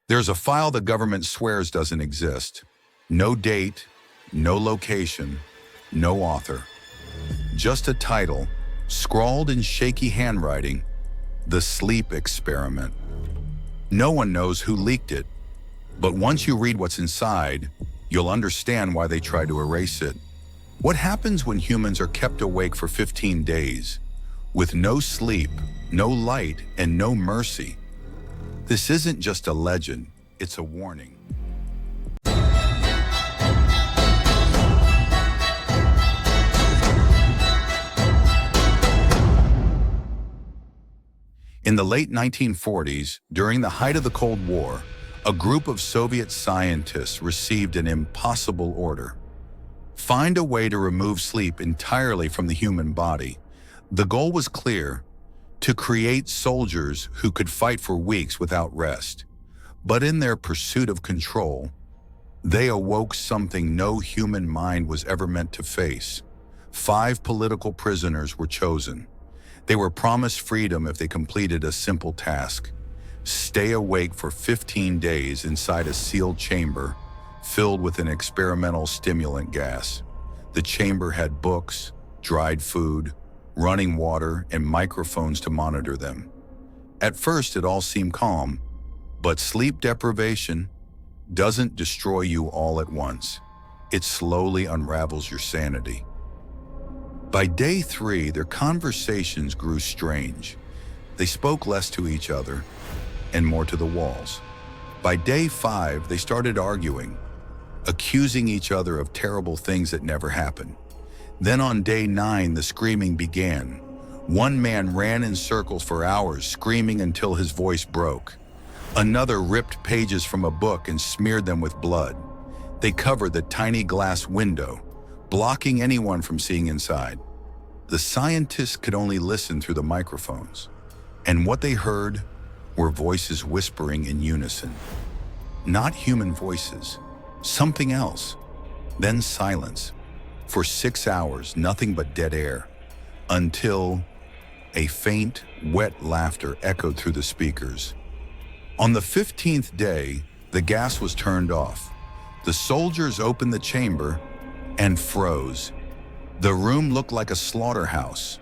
There's a file the government swears doesn't exist. No date, no location, no author. Just a title, scrawled in shaky handwriting, The Sleep Experiment. No one knows who leaked it, but once you read what's inside, you'll understand why they tried to erase it. What happens when humans are kept awake for 15 days, with no sleep, no light, and no mercy? This isn't just a legend, it's a warning. In the late 1940s, during the height of the Cold War, a group of Soviet scientists received an impossible order. Find a way to remove sleep entirely from the human body. The goal was clear: to create soldiers who could fight for weeks without rest. But in their pursuit of control, they awoke something no human mind was ever meant to face. 5 political prisoners were chosen. They were promised freedom if they completed a simple task: stay awake for 15 days inside a sealed chamber filled with an experimental stimulant gas. The chamber had books, dried food, running water, and microphones to monitor them. At first, it all seemed calm, but sleep deprivation doesn't destroy you all at once. It slowly unravels your sanity. By day 3, their conversations grew strange. They spoke less to each other and more to the walls. By day 5, they started arguing, accusing each other of terrible things that never happened. Then on day 9, the screaming began. One man ran in circles for hours, screaming until his voice broke. Another ripped pages from a book and smeared them with blood. They covered the tiny glass window, blocking anyone from seeing inside. The scientists could only listen through the microphones, and what they heard were voices whispering in unison. Not human voices, something else. Then silence. For 6 hours, nothing but dead air, until a faint, wet laughter echoed through the speakers. On the 15th day, the gas was turned off. The soldiers opened the chamber and froze. The room looked like a slaughterhouse.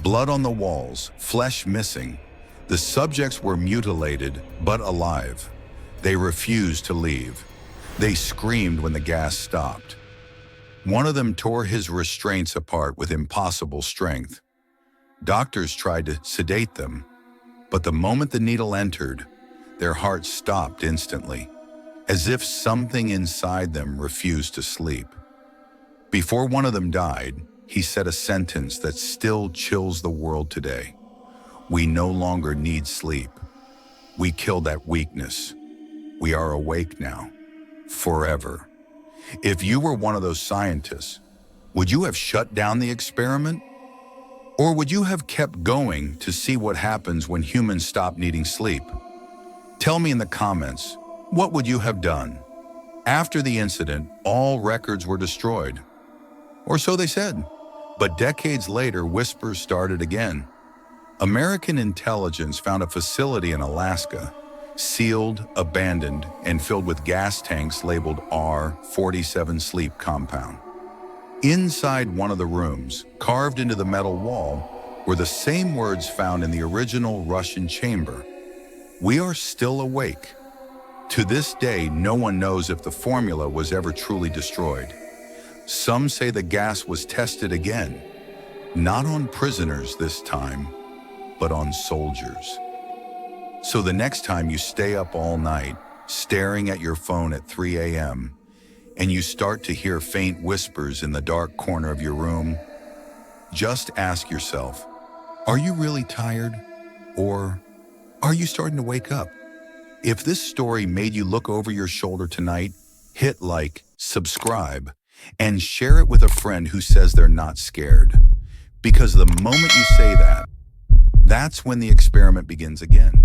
Blood on the walls, flesh missing. The subjects were mutilated, but alive. They refused to leave. They screamed when the gas stopped. One of them tore his restraints apart with impossible strength. Doctors tried to sedate them, but the moment the needle entered, their hearts stopped instantly, as if something inside them refused to sleep. Before one of them died, he said a sentence that still chills the world today. We no longer need sleep. We killed that weakness. We are awake now, forever. If you were one of those scientists, would you have shut down the experiment? Or would you have kept going to see what happens when humans stop needing sleep? Tell me in the comments, what would you have done? After the incident, all records were destroyed. Or so they said. But decades later, whispers started again. American intelligence found a facility in Alaska, sealed, abandoned, and filled with gas tanks labeled R-47 sleep compound. Inside one of the rooms, carved into the metal wall, were the same words found in the original Russian chamber. We are still awake. To this day, no one knows if the formula was ever truly destroyed. Some say the gas was tested again, not on prisoners this time, but on soldiers. So the next time you stay up all night, staring at your phone at 3 a.m., and you start to hear faint whispers in the dark corner of your room, just ask yourself, are you really tired? Or are you starting to wake up? If this story made you look over your shoulder tonight, hit like, subscribe, and share it with a friend who says they're not scared. Because the moment you say that, that's when the experiment begins again.